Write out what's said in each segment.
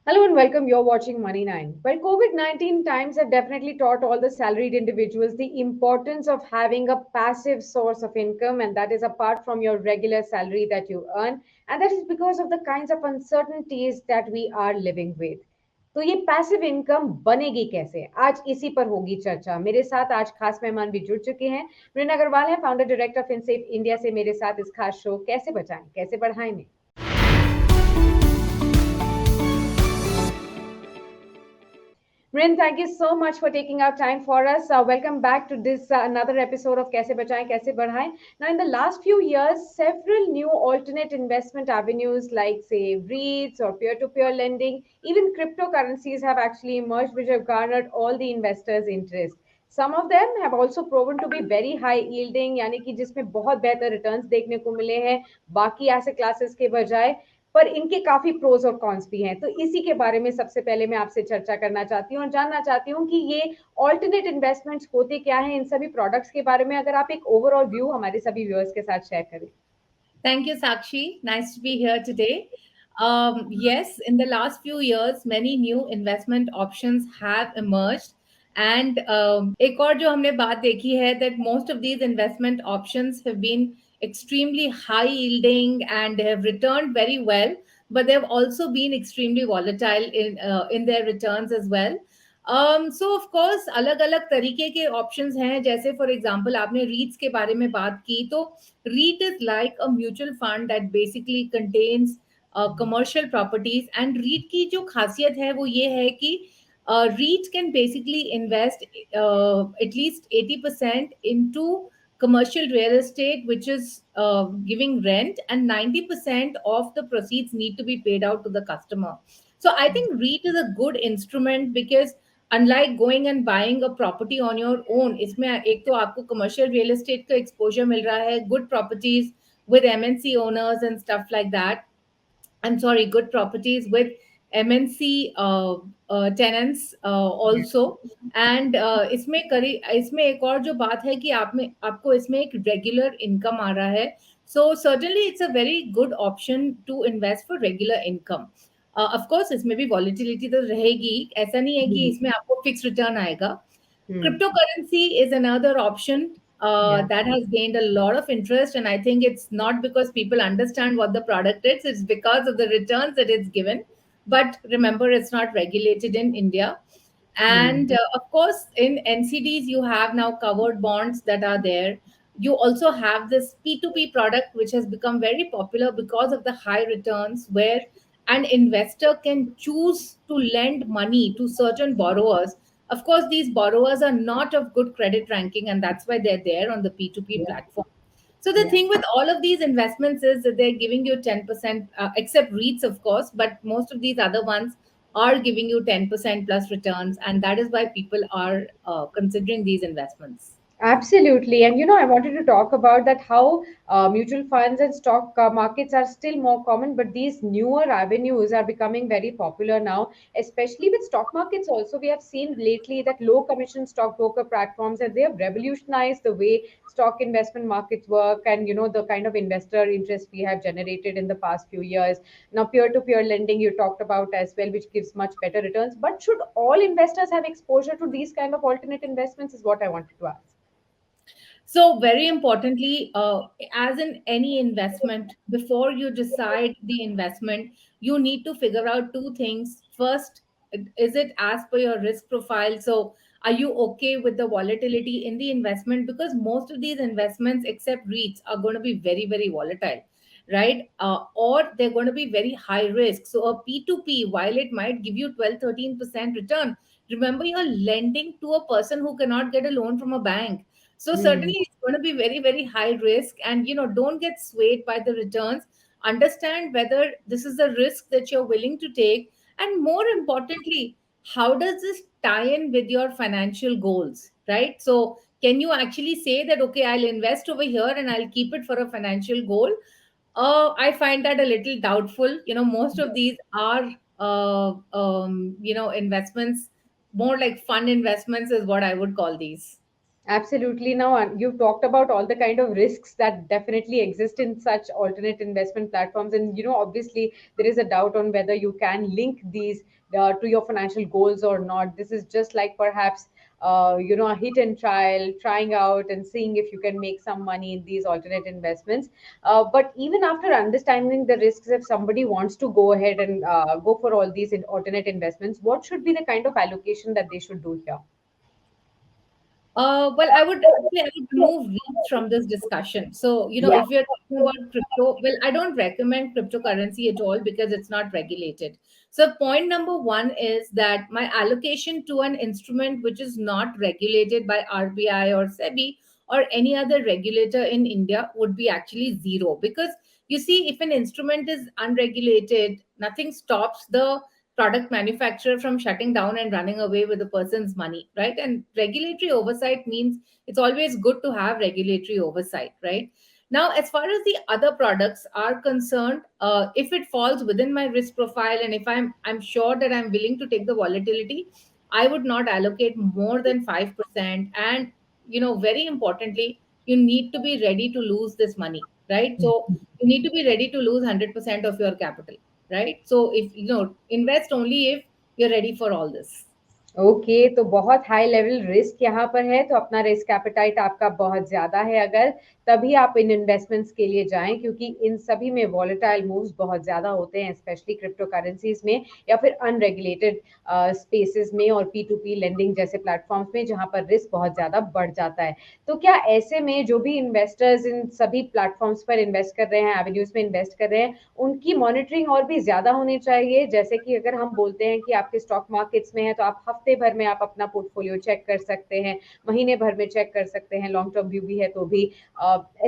Hello and welcome. You're watching Money 9. Well, COVID 19 times have definitely taught all the salaried individuals the importance of having a passive source of income, and that is apart from your regular salary that you earn. And that is because of the kinds of uncertainties that we are living with. तो ये passive income बनेगी कैसे? आज इसी पर होगी चर्चा। मेरे साथ आज खास मेहमान भी जुड़ चुके हैं। मृण अग्रवाल है, फाउंडर डायरेक्टर ऑफ फिनसेफ इंडिया से मेरे साथ इस खास शो कैसे बचाएं कैसे बढ़ाएं में। Rin, thank you so much for taking out time for us. Welcome back to this another episode of Kaise Bachaye, Kaise Badhaye. Now, in the last few years, several new alternate investment avenues like, say, REITs or peer-to-peer lending, even cryptocurrencies have actually emerged, which have garnered all the investors' interest. Some of them have also proven to be very high yielding, यानी कि जिसमें बहुत बेहतर returns देखने को मिले हैं बाकी एसेट क्लासेस के बजाय। पर इनके काफी प्रोज और कॉन्स भी हैं, तो इसी के बारे में सबसे पहले मैं आपसे चर्चा करना चाहती हूँ और जानना चाहती हूँ कि ये ऑल्टरनेट इन्वेस्टमेंट्स होते क्या हैं, इन सभी प्रोडक्ट्स के बारे में अगर आप एक ओवरऑल व्यू हमारे सभी व्यूअर्स के साथ शेयर करें। Thank you, Sakshi. Nice to be here today. Yes, in the last few years, many new investment options have emerged. And एक और जो हमने बात देखी है that most of these investment options have been extremely high yielding and they have returned very well, but they've also been extremely volatile in their returns as well. So of course अलग अलग तरीके के options हैं, जैसे for example आपने रीट्स के बारे में बात की, तो REIT is like a mutual fund that basically contains commercial properties. And REIT की जो खासियत है वो ये है कि REIT can basically invest at least 80% into commercial real estate, which is giving rent, and 90% of the proceeds need to be paid out to the customer. So I think REIT is a good instrument because unlike going and buying a property on your own, इसमें एक तो आपको commercial real estate का exposure मिल रहा है, good properties with MNC owners and stuff like that. I'm sorry, good properties with MNC tenants also. And इसमें एक और जो बात है कि आपको इसमें एक regular income आ रहा है. So certainly it's a very good option to invest for regular income. Of course इसमें भी volatility तो रहेगी, ऐसा नहीं है कि इसमें आपको fixed return आएगा. Cryptocurrency is another option that has gained a lot of interest, and I think it's not because people understand what the product is, it's because of the returns that it's given. But remember, it's not regulated in India. And of course, in NCDs, you have now covered bonds that are there. You also have this P2P product, which has become very popular because of the high returns, where an investor can choose to lend money to certain borrowers. Of course, these borrowers are not of good credit ranking, and that's why they're there on the P2P platform. So the Yeah. thing with all of these investments is that they're giving you 10%, except REITs, of course, but most of these other ones are giving you 10% plus returns, and that is why people are considering these investments. Absolutely. And I wanted to talk about that how mutual funds and stock markets are still more common, but these newer avenues are becoming very popular now, especially with stock markets. Also, we have seen lately that low commission stockbroker platforms and they have revolutionized the way stock investment markets work and the kind of investor interest we have generated in the past few years. Now, peer-to-peer lending you talked about as well, which gives much better returns. But should all investors have exposure to these kind of alternate investments? Is what I wanted to ask. So, very importantly, as in any investment, before you decide the investment, you need to figure out two things. First, is it as per your risk profile? So, are you okay with the volatility in the investment? Because most of these investments, except REITs, are going to be very, very volatile, right? Or they're going to be very high risk. So, a P2P, while it might give you 12-13% return, remember you're lending to a person who cannot get a loan from a bank. So Hmm. certainly it's going to be very, very high risk. And don't get swayed by the returns. Understand whether this is a risk that you're willing to take. And more importantly, how does this tie in with your financial goals? Right. So can you actually say that, okay, I'll invest over here and I'll keep it for a financial goal? I find that a little doubtful. Most of these are investments, more like fun investments is what I would call these. Absolutely. Now, you've talked about all the kind of risks that definitely exist in such alternate investment platforms. And, obviously, there is a doubt on whether you can link these to your financial goals or not. This is just like perhaps, a hit and trial, trying out and seeing if you can make some money in these alternate investments. But even after understanding the risks, if somebody wants to go ahead and go for all these alternate investments, what should be the kind of allocation that they should do here? Well, I would remove REITs from this discussion. So, Yeah. if you're talking about crypto, well, I don't recommend cryptocurrency at all because it's not regulated. So, point number one is that my allocation to an instrument which is not regulated by RBI or SEBI or any other regulator in India would be actually zero. Because you see, if an instrument is unregulated, nothing stops the product manufacturer from shutting down and running away with the person's money, right? And regulatory oversight means it's always good to have regulatory oversight, right? Now, as far as the other products are concerned, if it falls within my risk profile and if I'm sure that I'm willing to take the volatility, I would not allocate more than 5%. And very importantly, you need to be ready to lose this money, right? So you need to be ready to lose 100% of your capital, right? So if invest only if you're ready for all this. Okay, तो बहुत high level risk यहाँ पर है, तो अपना risk appetite आपका बहुत ज़्यादा है अगर, तभी आप इन इन्वेस्टमेंट्स के लिए जाएँ, क्योंकि इन सभी में वॉलेटाइल मूव्स बहुत ज़्यादा होते हैं, स्पेशली क्रिप्टो करेंसीज़ में या फिर अनरेगुलेटेड स्पेसेस में और P2P लेंडिंग जैसे प्लेटफॉर्म्स में, जहाँ पर रिस्क बहुत ज़्यादा बढ़ जाता है। तो क्या ऐसे में जो भी इन्वेस्टर्स इन सभी प्लेटफॉर्म्स पर इन्वेस्ट कर रहे हैं, एवेन्यूज़ में इन्वेस्ट कर रहे हैं, उनकी मॉनिटरिंग और भी ज़्यादा होनी चाहिए? जैसे कि अगर हम बोलते हैं कि आपके स्टॉक मार्केट्स में है, तो आप हफ्ते भर में आप अपना पोर्टफोलियो चेक कर सकते हैं, महीने भर में चेक कर सकते हैं, लॉन्ग टर्म व्यू भी है तो भी।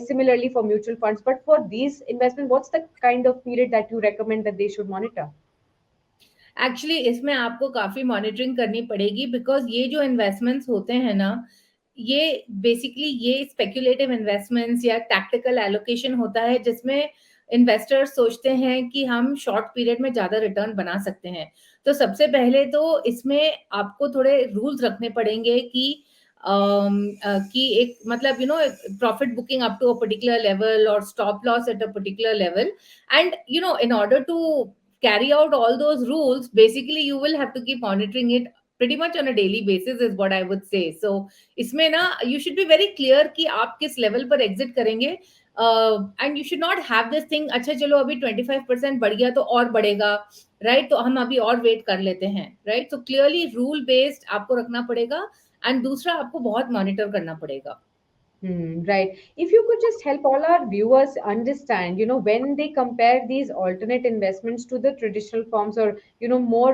Similarly for mutual funds, but for these investment, what's the kind of period that you recommend that they should monitor? Actually इसमें आपको काफी मॉनिटरिंग करनी पड़ेगी बिकॉज ये जो इन्वेस्टमेंट्स होते हैं ना, ये बेसिकली ये स्पेक्युलेटिव इन्वेस्टमेंट्स या टैक्टिकल एलोकेशन होता है जिसमें इन्वेस्टर्स सोचते हैं कि हम शॉर्ट पीरियड में ज्यादा रिटर्न बना सकते हैं। तो सबसे पहले तो इसमें आपको थोड़े रूल्स रखने पड़ेंगे कि एक मतलब profit booking up to a particular level और stop loss at a particular level. And in order to carry out all those rules, basically you will have to keep monitoring it pretty much on a daily basis is what I would say. So इसमें ना you should be very clear कि आप किस level पर exit करेंगे। And you should not have this thing, अच्छा चलो अभी 25% बढ़ गया तो और बढ़ेगा, right? तो हम अभी और wait कर लेते हैं, right? So clearly rule based आपको रखना पड़ेगा and दूसरा आपको बहुत monitor करना पड़ेगा। Right. If you could just help all our viewers understand, when they compare these alternate investments to the traditional forms or, more,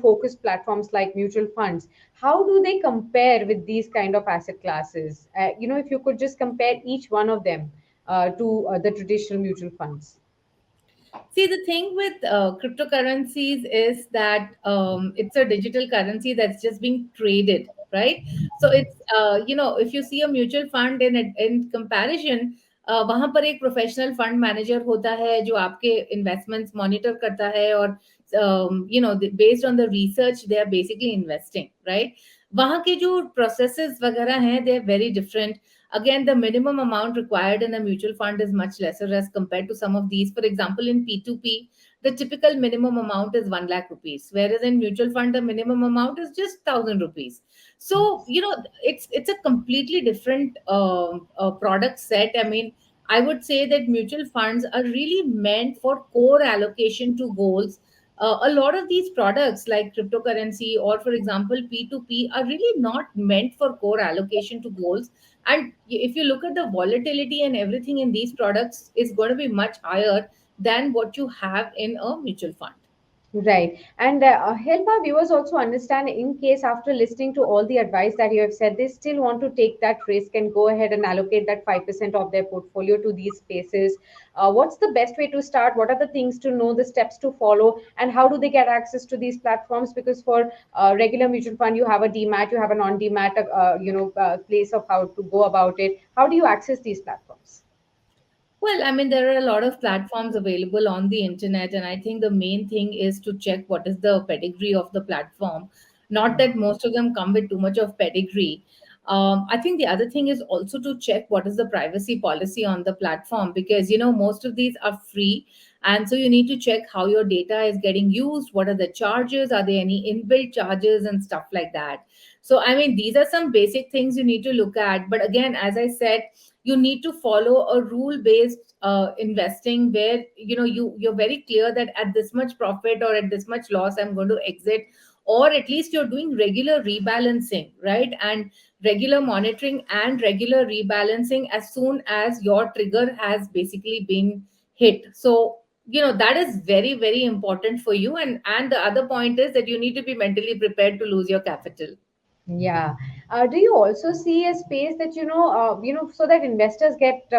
focused platforms like mutual funds, how do they compare with these kind of asset classes? If you could just compare each one of them to the traditional mutual funds. See, the thing with cryptocurrencies is that it's a digital currency that's just being traded, right? So it's if you see a mutual fund in comparison, वहां पर एक professional fund manager होता है जो आपके investments monitor करता है और based on the research they are basically investing, right? वहां के जो प्रोसेसेस वगैरह हैं they are very different. Again, the minimum amount required in a mutual fund is much lesser as compared to some of these. For example, in P2P, the typical minimum amount is 1 lakh rupees, whereas in mutual fund, the minimum amount is just 1,000 rupees. So, it's a completely different product set. I mean, I would say that mutual funds are really meant for core allocation to goals. A lot of these products like cryptocurrency or for example P2P are really not meant for core allocation to goals. And if you look at the volatility and everything in these products, is going to be much higher than what you have in a mutual fund. Right. And help our viewers also understand in case after listening to all the advice that you have said, they still want to take that risk and go ahead and allocate that 5% of their portfolio to these spaces. What's the best way to start? What are the things to know, the steps to follow, and how do they get access to these platforms? Because for regular mutual fund, you have a DMAT, you have a non-DMAT, place of how to go about it. How do you access these platforms? Well, I mean, there are a lot of platforms available on the internet, and I think the main thing is to check what is the pedigree of the platform. Not that most of them come with too much of pedigree. I think the other thing is also to check what is the privacy policy on the platform, because most of these are free, and so you need to check how your data is getting used. What are the charges? Are there any inbuilt charges and stuff like that? So I mean, these are some basic things you need to look at. But again, as I said, you need to follow a rule based investing, where you're very clear that at this much profit or at this much loss I'm going to exit, or at least you're doing regular rebalancing, right? And regular monitoring and regular rebalancing as soon as your trigger has basically been hit. So that is very, very important for you. And the other point is that you need to be mentally prepared to lose your capital. Yeah. Do you also see a space that so that investors get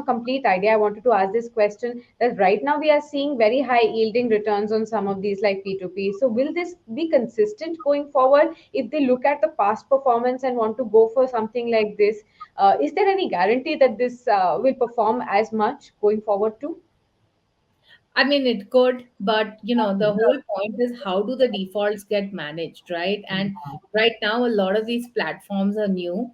complete idea? I wanted to ask this question that right now we are seeing very high yielding returns on some of these like P2P. So will this be consistent going forward if they look at the past performance and want to go for something like this? Is there any guarantee that this will perform as much going forward too? I mean, it could, but the whole point is how do the defaults get managed, right? And right now, a lot of these platforms are new.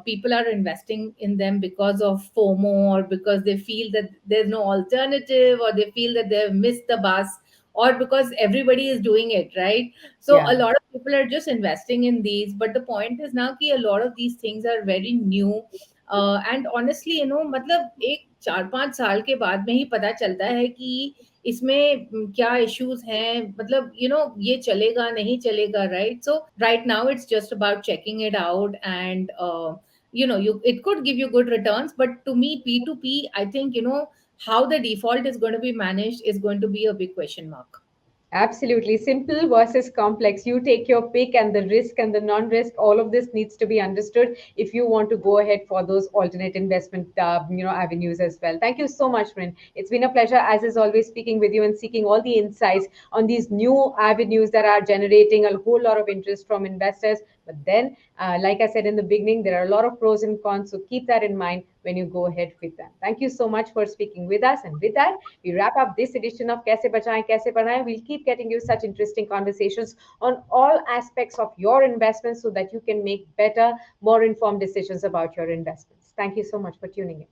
People are investing in them because of FOMO, or because they feel that there's no alternative, or they feel that they've missed the bus, or because everybody is doing it, right? So Yeah. a lot of people are just investing in these. But the point is now कि a lot of these things are very new. And honestly मतलब एक 4-5 साल के बाद में ही पता चलता है कि इसमें क्या इश्यूज हैं, मतलब ये चलेगा नहीं चलेगा, right? So right now it's just about checking it out, and you it could give you good returns, but to me P2P, I think how the default is going to be managed is going to be a big question mark. Absolutely. Simple versus complex. You take your pick, and the risk and the non risk, all of this needs to be understood if you want to go ahead for those alternate investment avenues as well. Thank you so much, Rin. It's been a pleasure, as is always, speaking with you and seeking all the insights on these new avenues that are generating a whole lot of interest from investors. But then, like I said in the beginning, there are a lot of pros and cons. So keep that in mind when you go ahead with them. Thank you so much for speaking with us. And with that, we wrap up this edition of Kaise Bachaye, Kaise Padhaye. We'll keep getting you such interesting conversations on all aspects of your investments so that you can make better, more informed decisions about your investments. Thank you so much for tuning in.